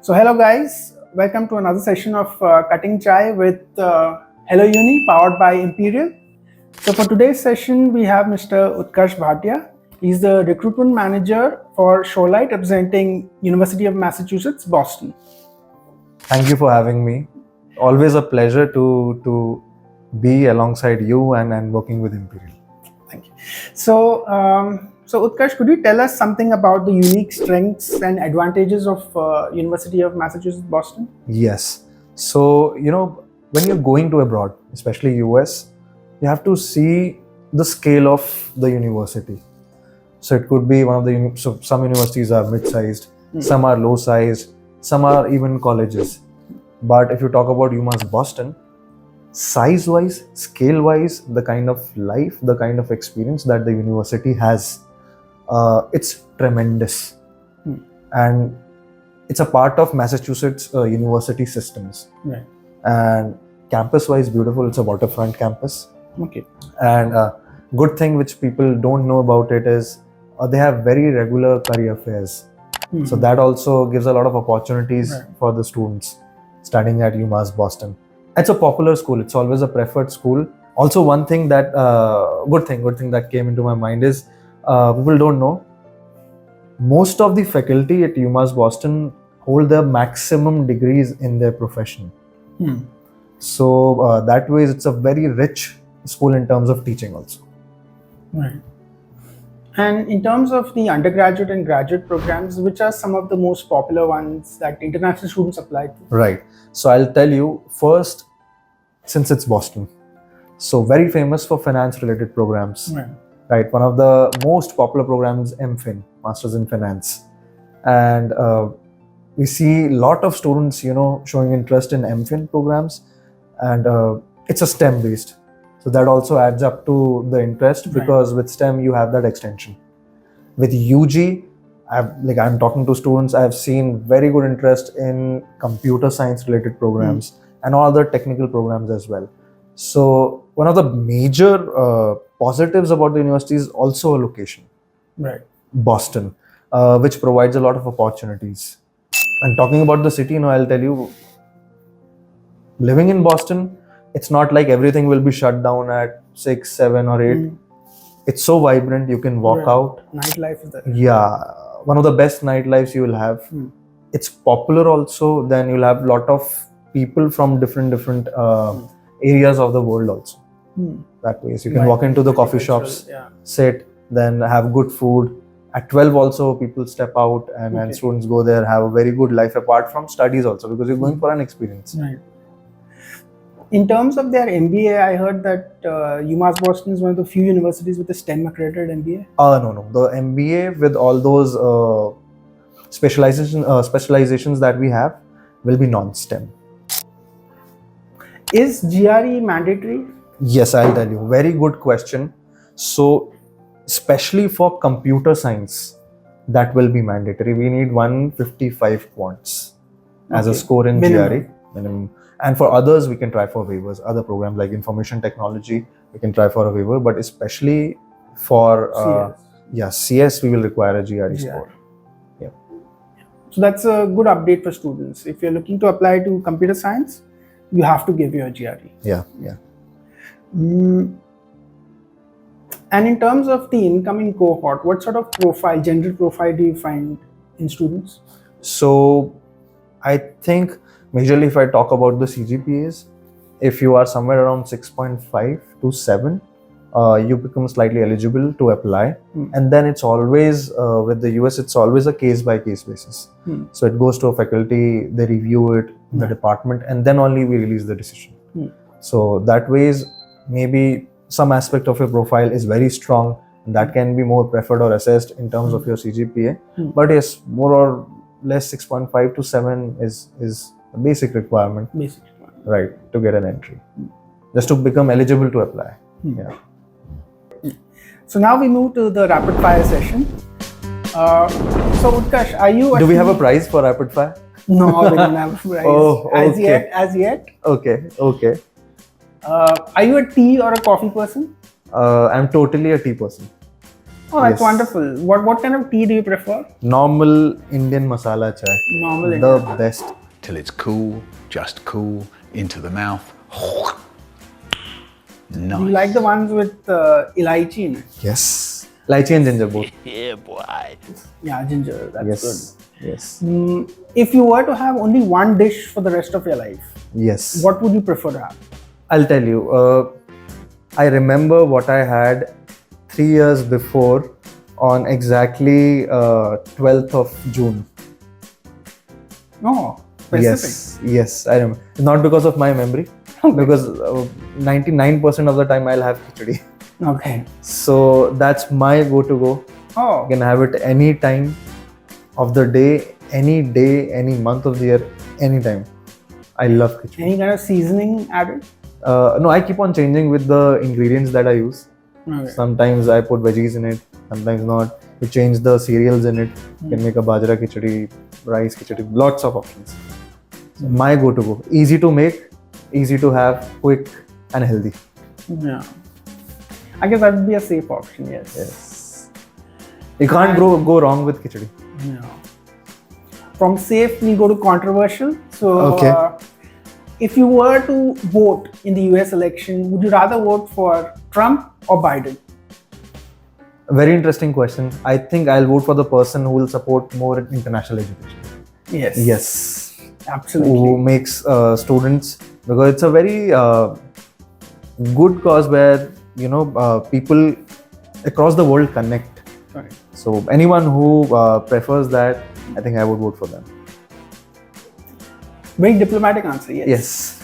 So hello guys, welcome to another session of Cutting Chai with HelloUni powered by Imperial. So for today's session we have Mr. Utkarsh Bhatia. He's the recruitment manager for Shorelight representing University of Massachusetts, Boston. Thank you for having me. Always a pleasure to be alongside you and working with Imperial. Thank you. So Utkarsh, could you tell us something about the unique strengths and advantages of University of Massachusetts, Boston? Yes. So, when you're going to abroad, especially US, you have to see the scale of the university. So it could be some universities are mid-sized, some are low-sized, some are even colleges. But if you talk about UMASS Boston, size-wise, scale-wise, the kind of life, the kind of experience that the university has, it's tremendous. And it's a part of Massachusetts university systems. Right. And campus-wise, beautiful. It's a waterfront campus. Okay. And good thing which people don't know about it is they have very regular career fairs. So that also gives a lot of opportunities for the students studying at UMass Boston. It's a popular school. It's always a preferred school. Also, one thing that good thing that came into my mind is people don't know most of the faculty at UMass Boston hold the maximum degrees in their profession. So that way, it's a very rich school in terms of teaching also. Right. And in terms of the undergraduate and graduate programs, which are some of the most popular ones that international students apply to? Right. So I'll tell you first, since it's Boston, so very famous for finance related programs. Right. One of the most popular programs, MFin, Masters in Finance. And we see a lot of students, showing interest in MFin programs. And it's a STEM based. So that also adds up to the interest because with STEM you have that extension. With UG, I'm talking to students, I've seen very good interest in computer science related programs and all other technical programs as well. So one of the major positives about the university is also a location. Right. Boston, which provides a lot of opportunities. And talking about the city, I'll tell you, living in Boston, it's not like everything will be shut down at 6, 7 or 8. It's so vibrant, you can walk out. Nightlife is there. Yeah, one of the best nightlives you will have. It's popular also, then you'll have a lot of people from different areas of the world also. That way, so you can walk into the coffee shops, sit, then have good food. At 12 also, people step out and students go there, have a very good life apart from studies also because you're going for an experience. Right. In terms of their MBA, I heard that UMass Boston is one of the few universities with a STEM accredited MBA. No. The MBA with all those specializations that we have will be non-STEM. Is GRE mandatory? Yes, I'll tell you. Very good question. So, especially for computer science, that will be mandatory. We need 155 quants as a score in GRE. Minimum. And for others, we can try for waivers. Other programs like information technology, we can try for a waiver. But especially for CS, we will require a GRE score. Yeah. So that's a good update for students. If you're looking to apply to computer science, you have to give your GRE. Yeah. And in terms of the incoming cohort, what sort of gender profile do you find in students? So I think majorly if I talk about the CGPAs, if you are somewhere around 6.5 to 7, you become slightly eligible to apply. And then it's always, with the US, it's always a case-by-case basis. So it goes to a faculty, they review it, the department, and then only we release the decision. So that ways, maybe some aspect of your profile is very strong, and that can be more preferred or assessed in terms of your CGPA. But yes, more or less 6.5 to 7 is a basic requirement. Right, to get an entry. Just to become eligible to apply. Yeah. So now we move to the rapid fire session. So Utkarsh, are you... Do we have a prize for rapid fire? No, we don't have a prize. As yet. Okay. Are you a tea or a coffee person? I'm totally a tea person. Oh, that's Yes. wonderful. What kind of tea do you prefer? Normal Indian masala chai. Normal The Indian. best. Till it's cool, just cool, into the mouth. Do Nice. you like the ones with elaichi in it? Yes. Lychee and ginger both. Yeah, boy. Yeah, ginger. That's Yes. Yes. good. If you were to have only one dish for the rest of your life, Yes. what would you prefer to have? I'll tell you. I remember what I had 3 years before on exactly 12th of June. Oh, specific. Yes, I remember. Not because of my memory, because 99% of the time I'll have khichdi. Okay. So that's my go. Oh, You can have it any time of the day, any month of the year, anytime. I love khichdi. any kind of seasoning added? No, I keep on changing with the ingredients that I use. Okay. Sometimes I put veggies in it, sometimes not. You change the cereals in it. You can make a bajra khichdi, rice khichdi, lots of options. So my go. Easy to make, easy to have, quick and healthy. Yeah. I guess that would be a safe option, yes. Yes. You can't go wrong with khichdi. Yeah. From safe, we go to controversial. So, Okay. If you were to vote in the US election, would you rather vote for Trump or Biden? A very interesting question. I think I'll vote for the person who will support more international education. Yes. Yes. Absolutely. Who makes students, because it's a very good cause where people across the world connect. Right. So anyone who prefers that, I think I would vote for them. Very diplomatic answer, yes. Yes.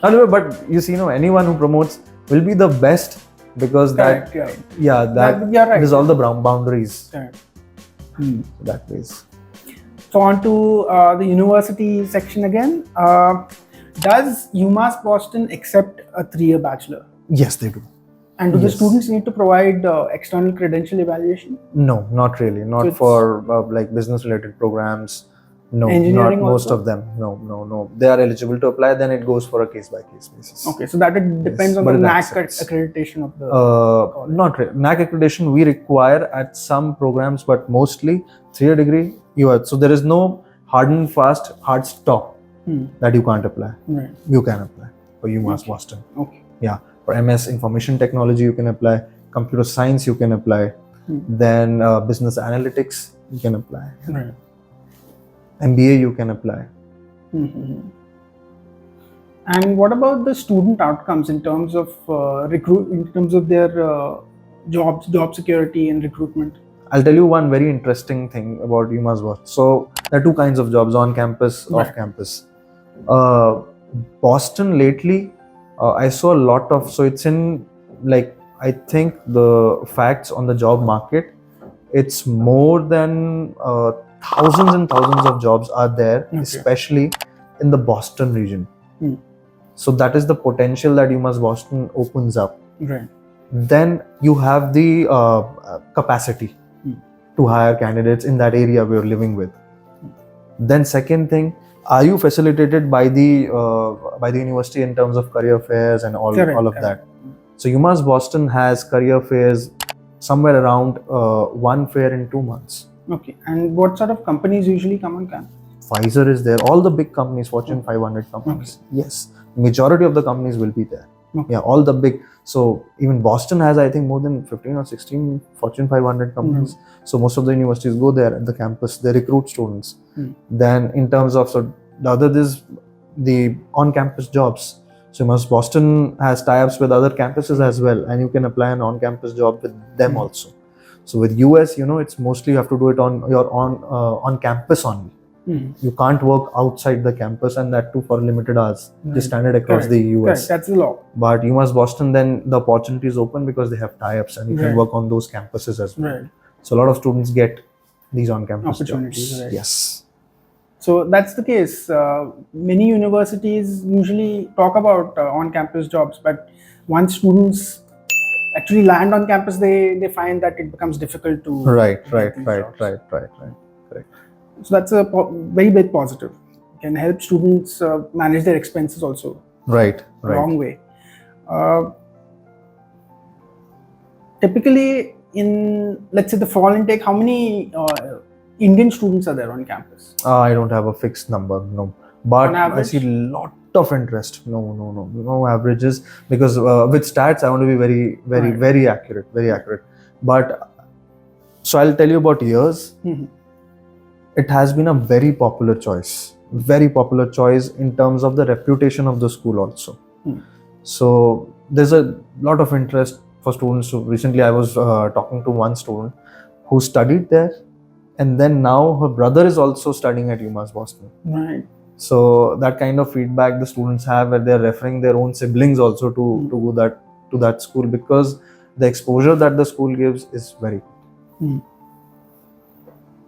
But you see, anyone who promotes will be the best, because Correct, that, right. yeah, that You're right. is all the boundaries. Correct. That ways. So on to the university section again. Does UMass Boston accept a 3-year bachelor? Yes, they do. And do the Yes. students need to provide external credential evaluation? No, not really. Not So it's- for like business related programs. No, Engineering not most also? of them. No. They are eligible to apply, then it goes for a case by case basis. Okay, so that it depends on but the it NAC accepts. accreditation of the Not really. NAC accreditation we require at some programs, but mostly 3-year degree. So there is no hard and fast hard stop that you can't apply. Right. You can apply for UMass Boston. Okay. Yeah, for MS Information Technology you can apply. Computer Science you can apply. Then Business Analytics you can apply. Right. MBA you can apply. And what about the student outcomes in terms of in terms of their job security and recruitment? I'll tell you one very interesting thing about UMass Boston. So there are two kinds of jobs: on campus, Right. off campus. Boston lately, I saw a lot of. So it's in I think the facts on the job market. It's more than thousands and thousands of jobs are there, Okay. especially in the Boston region. So that is the potential that UMass Boston opens up. Right. Then you have the capacity to hire candidates in that area we're living with. Then second thing, are you facilitated by the university in terms of career fairs and all Correct, of correct. that? So UMass Boston has career fairs somewhere around one fair in 2 months. Okay. And what sort of companies usually come on campus? Pfizer is there, all the big companies, Fortune 500 companies. Yes, majority of the companies will be there. Okay. Yeah, all the big. So even Boston has, I think, more than 15 or 16 Fortune 500 companies. So most of the universities go there at the campus. They recruit students. Then in terms of, so the other is the on-campus jobs. So UMass Boston has tie-ups with other campuses as well, and you can apply an on-campus job with them also. So with US, it's mostly you have to do it on your on campus only. You can't work outside the campus, and that too for limited hours. The standard across Correct. the US. Correct. That's the law. But UMass Boston, then the opportunity is open because they have tie-ups and you can Right. work on those campuses as well. Right. So a lot of students get these on-campus Opportunities, jobs. right. Yes. So that's the case. Many universities usually talk about on-campus jobs, but once students actually land on campus, they find that it becomes difficult to Right. get these jobs. Correct. So that's a very big positive. It can help students manage their expenses also. Right. A long way. Typically, in, let's say, the fall intake, how many Indian students are there on campus? I don't have a fixed number, no. But On I average? see lot of interest. No averages, because with stats I want to be very Right. very accurate. But so I'll tell you about years. It has been a very popular choice in terms of the reputation of the school also. So there's a lot of interest for students. So recently I was talking to one student who studied there, and then now her brother is also studying at UMass Boston. Right. So that kind of feedback the students have, where they're referring their own siblings also to go to that school, because the exposure that the school gives is very good.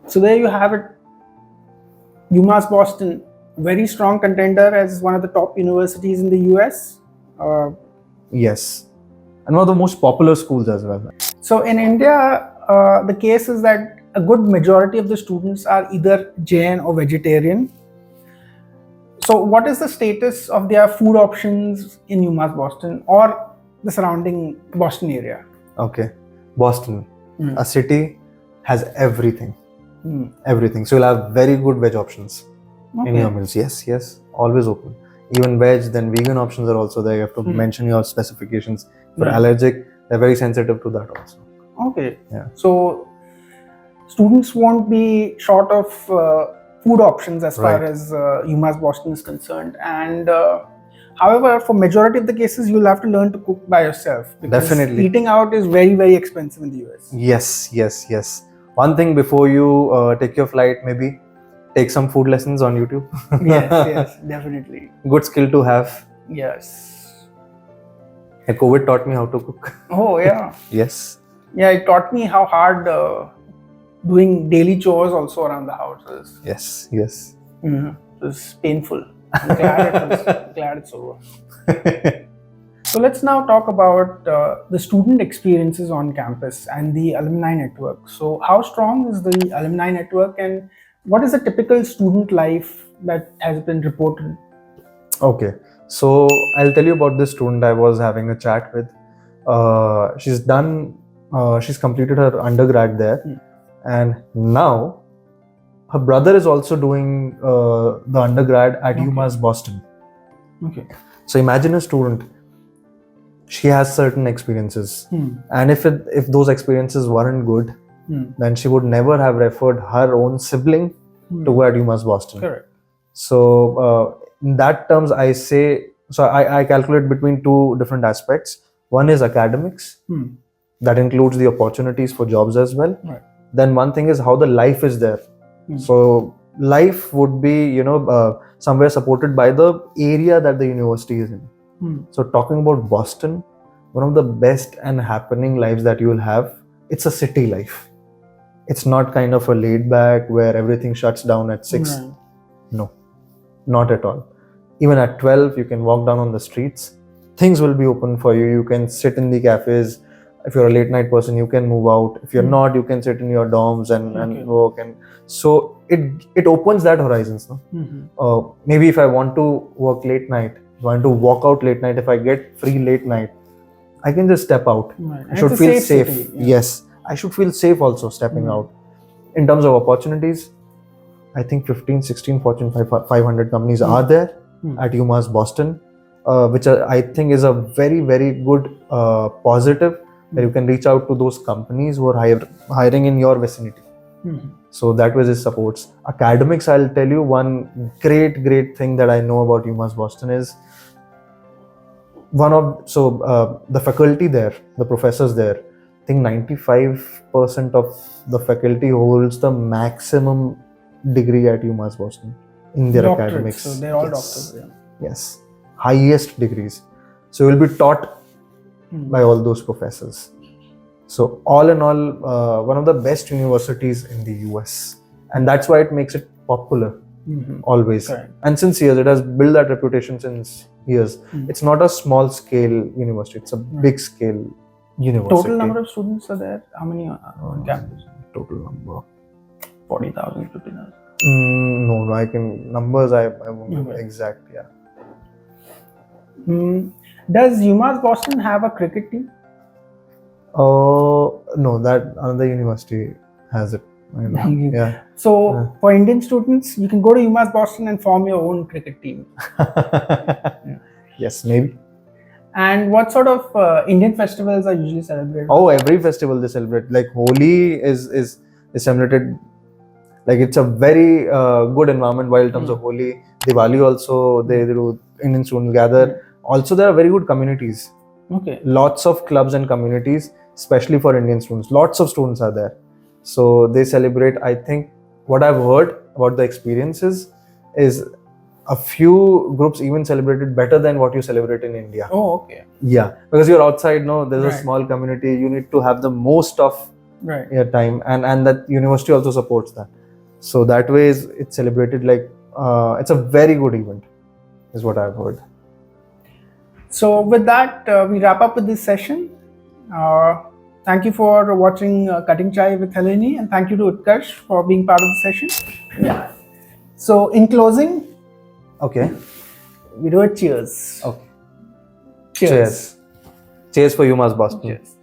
So there you have it. UMass Boston, very strong contender as one of the top universities in the US. Yes, and one of the most popular schools as well. So in India, the case is that a good majority of the students are either Jain or vegetarian. So what is the status of their food options in UMass Boston or the surrounding Boston area? Okay, Boston, a city, has everything. Everything. So you'll have very good veg options in your meals. Yes, always open. Even veg, then vegan options are also there. You have to mention your specifications. For allergic, they're very sensitive to that also. Okay. Yeah. So students won't be short of food options as far as UMass Boston is concerned. And however, for majority of the cases, you'll have to learn to cook by yourself, because Definitely. eating out is very, very expensive in the US. Yes. One thing before you take your flight, maybe take some food lessons on YouTube. Yes, definitely. Good skill to have. Yes. COVID taught me how to cook. Oh, yeah. Yes. Yeah, it taught me how hard doing daily chores also around the house is. Yes. It was painful. I'm glad it's over. So let's now talk about the student experiences on campus and the alumni network. So how strong is the alumni network, and what is the typical student life that has been reported? Okay, so I'll tell you about this student I was having a chat with. She's completed her undergrad there, and now her brother is also doing the undergrad at UMass Boston. Okay. So imagine a student. She has certain experiences, and if those experiences weren't good, then she would never have referred her own sibling to go at UMass Boston. Correct. So in that terms, I say, so I calculate between two different aspects. One is academics, that includes the opportunities for jobs as well. Right. Then one thing is how the life is there. So life would be, somewhere supported by the area that the university is in. So talking about Boston, one of the best and happening lives that you will have, it's a city life. It's not kind of a laid back where everything shuts down at 6. Right. No, not at all. Even at 12, you can walk down on the streets. Things will be open for you. You can sit in the cafes. If you're a late night person, you can move out. If you're not, you can sit in your dorms and work. And so it opens that horizons. No? Maybe if I want to work late night, want to walk out late night, if I get free late night, I can just step out. Right. I should feel safe. Yes, I should feel safe also stepping out. In terms of opportunities, I think 15, 16 Fortune 500 companies are there at UMass Boston, which I think is a very, very good positive, where you can reach out to those companies who are hiring in your vicinity. So that was his supports. Academics, I'll tell you one great thing that I know about UMass Boston is the faculty there, the professors there, I think 95% of the faculty holds the maximum degree at UMass Boston in their academics. So they're all doctors. Yeah. Yes, highest degrees. So you'll be taught by all those professors. So all in all, one of the best universities in the US, and that's why it makes it popular always. Correct. And since years, it has built that reputation since years. It's not a small scale university; it's a big scale university. Total number of students are there? How many are on campus? Total number 40,000, 50,000. No, I can numbers. I won't know exact. Yeah. Does UMass Boston have a cricket team? Oh no, that another university has it. I know. Yeah. So for Indian students, you can go to UMASS Boston and form your own cricket team. Yes, maybe. And what sort of Indian festivals are usually celebrated? Oh, every festival they celebrate. Like Holi is celebrated. Like it's a very good environment while in terms of Holi. Diwali also they do. Indian students gather. Also, there are very good communities. Okay. Lots of clubs and communities, especially for Indian students. Lots of students are there. So they celebrate. I think what I've heard about the experiences is a few groups even celebrated better than what you celebrate in India. Oh, okay. Yeah, because you're outside, no, there's Right. a small community. You need to have the most of Right. your time, and that university also supports that. So that way it's celebrated like it's a very good event, is what I've heard. So with that, we wrap up with this session. Thank you for watching Cutting Chai with HelloUni, and thank you to Utkarsh for being part of the session. Yeah. So in closing, Okay. we do a cheers. Okay. Cheers. Cheers for UMass Boston. Cheers.